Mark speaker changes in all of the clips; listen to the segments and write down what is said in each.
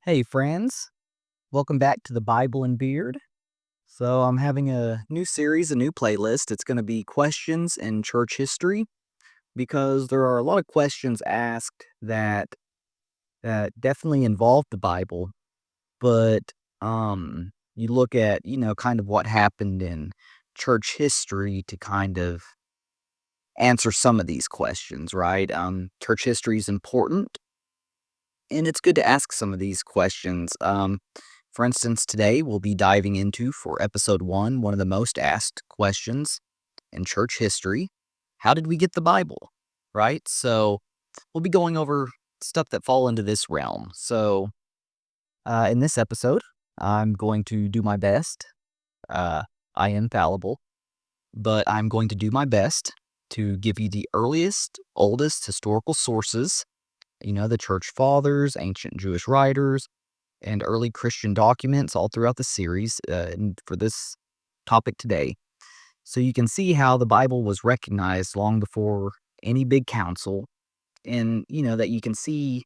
Speaker 1: Hey friends, welcome back to the Bible and Beard. So I'm having a new series, a new playlist. It's going to be questions in church history because there are a lot of questions asked that definitely involve the Bible, but you look at, kind of what happened in church history to kind of answer some of these questions, right? Church history is important and it's good to ask some of these questions. For instance, today we'll be diving into, for episode one of the most asked questions in church history. How did we get the Bible? Right? So we'll be going over stuff that fall into this realm. So in this episode, I'm going to do my best. Uh, I am fallible, but I'm going to do my best to give you the earliest, oldest historical sources, the church fathers, ancient Jewish writers, and early Christian documents all throughout the series and for this topic today. So you can see how the Bible was recognized long before any big council, and that you can see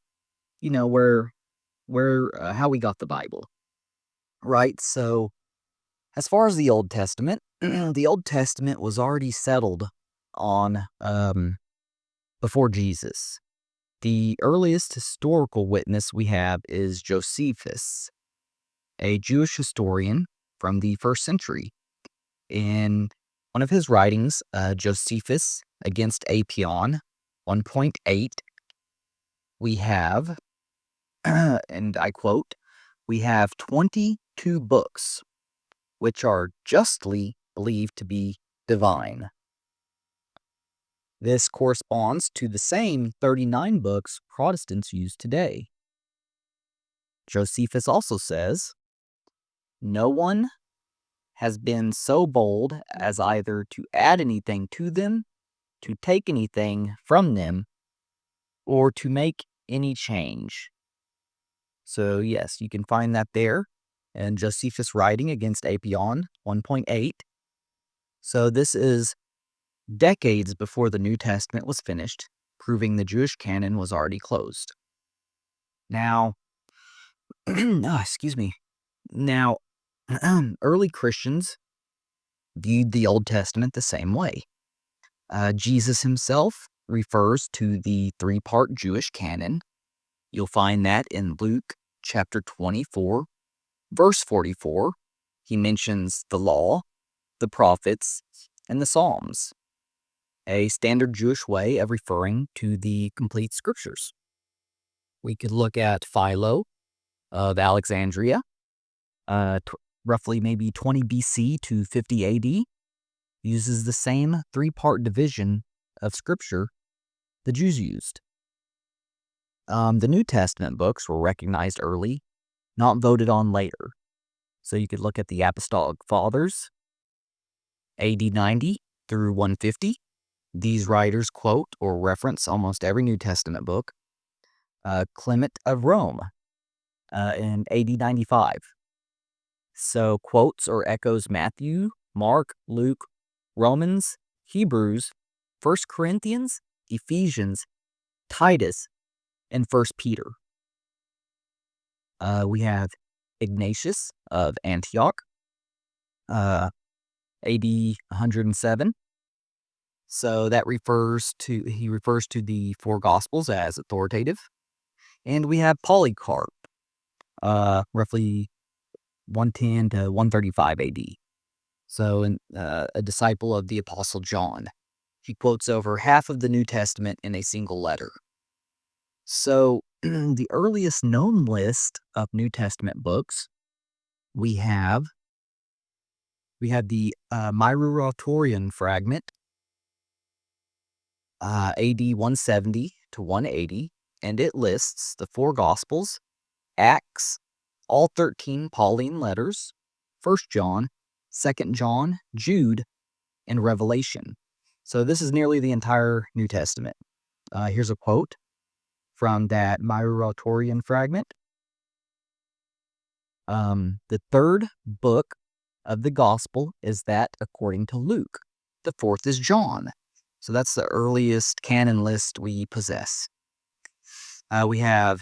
Speaker 1: where how we got the Bible, right? So as far as the Old Testament, the Old Testament was already settled on before Jesus. The earliest historical witness we have is Josephus, a Jewish historian from the first century. In one of his writings, Josephus against Apion, 1.8, we have, and I quote, we have 22 books which are justly believed to be divine. This corresponds to the same 39 books Protestants use today. Josephus also says, no one has been so bold as either to add anything to them, to take anything from them, or to make any change. So yes, you can find that there in Josephus' writing against Apion 1.8. So this is decades before the New Testament was finished, proving the Jewish canon was already closed. Now, excuse me. Now, early Christians viewed the Old Testament the same way. Jesus himself refers to the three-part Jewish canon. You'll find that in Luke chapter 24, verse 44. He mentions the law, the prophets, and the Psalms, a standard Jewish way of referring to the complete scriptures. We could look at Philo of Alexandria, roughly maybe 20 BC to 50 AD, uses the same three-part division of scripture the Jews used. The New Testament books were recognized early, not voted on later. So you could look at the Apostolic Fathers, AD 90 through 150. These writers quote or reference almost every New Testament book. Clement of Rome in AD 95. So quotes or echoes Matthew, Mark, Luke, Romans, Hebrews, 1 Corinthians, Ephesians, Titus, and 1 Peter. We have Ignatius of Antioch, AD 107. So that refers to the four Gospels as authoritative. And we have Polycarp, roughly 110 to 135 AD. So a disciple of the Apostle John. He quotes over half of the New Testament in a single letter. So the earliest known list of New Testament books, we have the Myriatorian fragment, AD 170 to 180, and it lists the four Gospels, Acts, all 13 Pauline letters, 1 John, 2 John, Jude, and Revelation. So this is nearly the entire New Testament. Here's a quote from that Myriatorian fragment. The third book of the Gospel is that according to Luke. The fourth is John. So that's the earliest canon list we possess. We have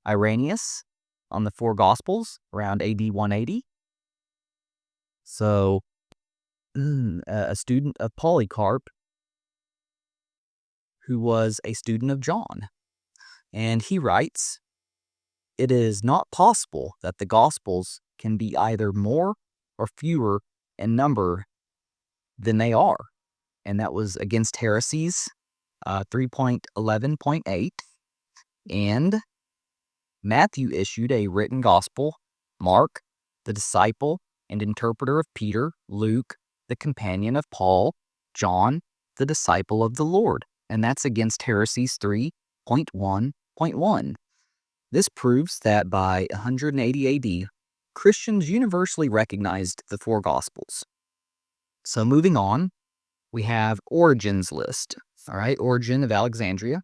Speaker 1: Irenaeus on the four Gospels around AD 180. So, a student of Polycarp who was a student of John. And he writes, "It is not possible that the Gospels can be either more or fewer in number than they are." And that was Against Heresies 3.11.8. And Matthew issued a written gospel, Mark, the disciple and interpreter of Peter, Luke, the companion of Paul, John, the disciple of the Lord. And that's Against Heresies 3.1.1. This proves that by 180 AD, Christians universally recognized the four Gospels. So moving on, we have Origen's list. All right, Origen of Alexandria.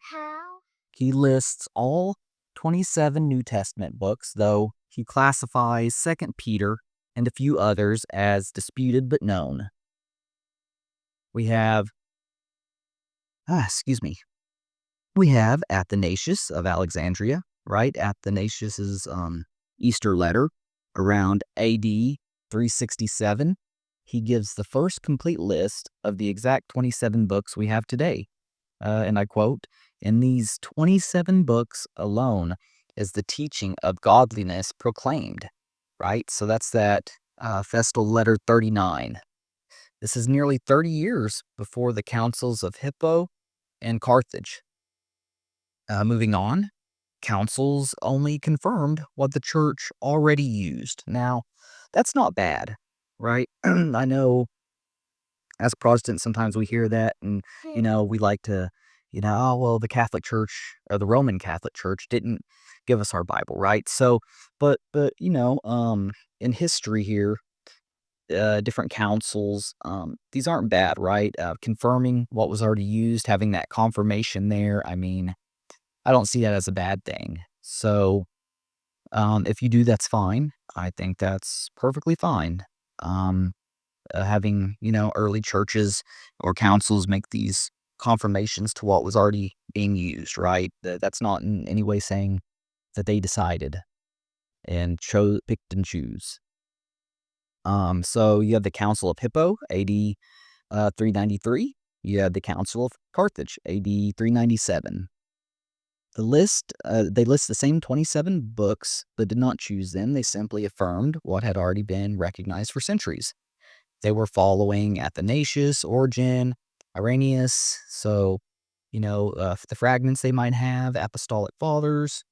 Speaker 1: He lists all 27 New Testament books, though he classifies 2 Peter and a few others as disputed but known. We have, we have Athanasius of Alexandria, right? Athanasius's Easter letter around AD 367. He gives the first complete list of the exact 27 books we have today. And I quote, "In these 27 books alone is the teaching of godliness proclaimed," right? So that's that Festal Letter 39. This is nearly 30 years before the councils of Hippo and Carthage. Moving on, councils only confirmed what the church already used. Now, that's not bad, right? I know as Protestants, sometimes we hear that and, we like to, oh, well, the Catholic Church or the Roman Catholic Church didn't give us our Bible, right? So, but, in history here, different councils, these aren't bad, right? Confirming what was already used, having that confirmation there. I mean, I don't see that as a bad thing. So, if you do, that's fine. I think that's perfectly fine. Having, early churches or councils make these confirmations to what was already being used, right? That's not in any way saying that they decided and picked and choose. So you have the Council of Hippo, AD 393. You have the Council of Carthage, AD 397. They list the same 27 books, but did not choose them. They simply affirmed what had already been recognized for centuries. They were following Athanasius, Origen, Irenaeus. So, the fragments they might have, apostolic fathers.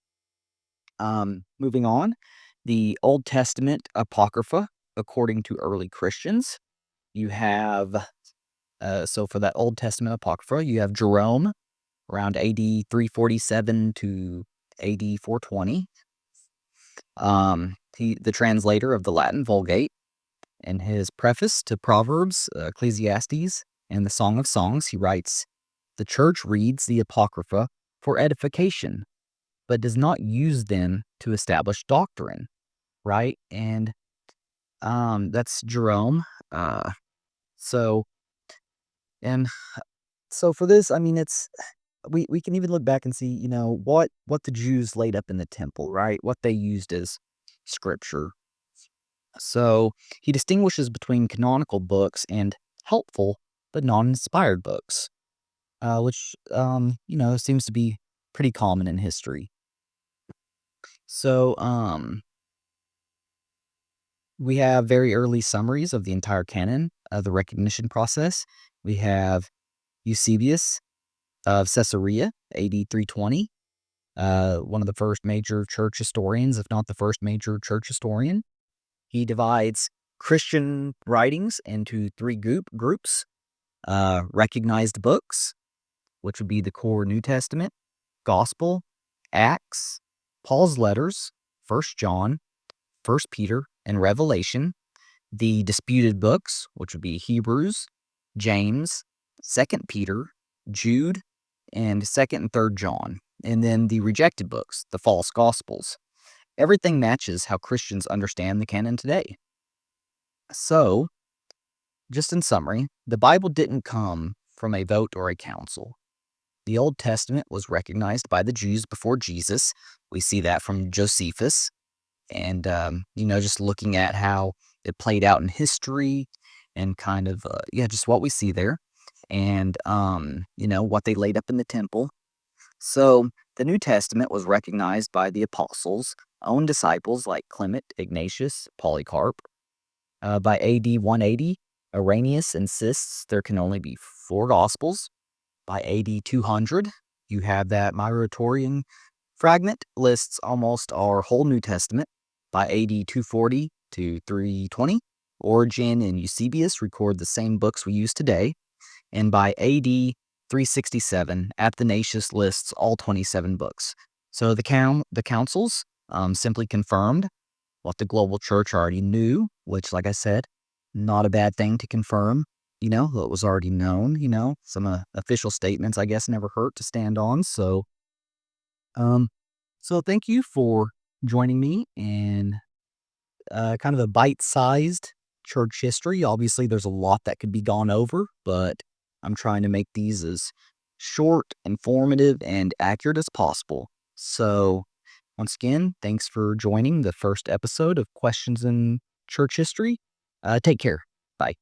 Speaker 1: Moving on, the Old Testament Apocrypha, according to early Christians. You have, so for that Old Testament Apocrypha, you have Jerome around AD 347 to AD 420. The translator of the Latin Vulgate. In his preface to Proverbs, Ecclesiastes, and the Song of Songs, he writes, "The church reads the Apocrypha for edification, but does not use them to establish doctrine," right? And that's Jerome. So, and so for this, I mean, we can even look back and see, what the Jews laid up in the temple, right? What they used as scripture. So he distinguishes between canonical books and helpful but non-inspired books, which seems to be pretty common in history. So we have very early summaries of the entire canon, the recognition process. We have Eusebius of Caesarea, AD 320, one of the first major church historians, if not the first major church historian. He divides Christian writings into three groups. Recognized books, which would be the core New Testament, Gospel, Acts, Paul's letters, 1 John, 1 Peter, and Revelation. The disputed books, which would be Hebrews, James, 2 Peter, Jude, and 2nd and 3rd John. And then the rejected books, the false Gospels. Everything matches how Christians understand the canon today. So, just in summary, the Bible didn't come from a vote or a council. The Old Testament was recognized by the Jews before Jesus. We see that from Josephus. And, just looking at how it played out in history and kind of, just what we see there. And, what they laid up in the temple. So the New Testament was recognized by the apostles' own disciples like Clement, Ignatius, Polycarp. By AD 180, Irenaeus insists there can only be four Gospels. By AD 200, you have that Muratorian fragment lists almost our whole New Testament. By AD 240 to 320, Origen and Eusebius record the same books we use today. And by AD 367, Athanasius lists all 27 books. So the councils simply confirmed what the global church already knew, which, like I said, not a bad thing to confirm. What was already known. Some official statements, I guess, never hurt to stand on. Um, so thank you for joining me in kind of a bite-sized church history. Obviously, there's a lot that could be gone over, but I'm trying to make these as short, informative, and accurate as possible. So, once again, thanks for joining the first episode of Questions in Church History. Take care. Bye.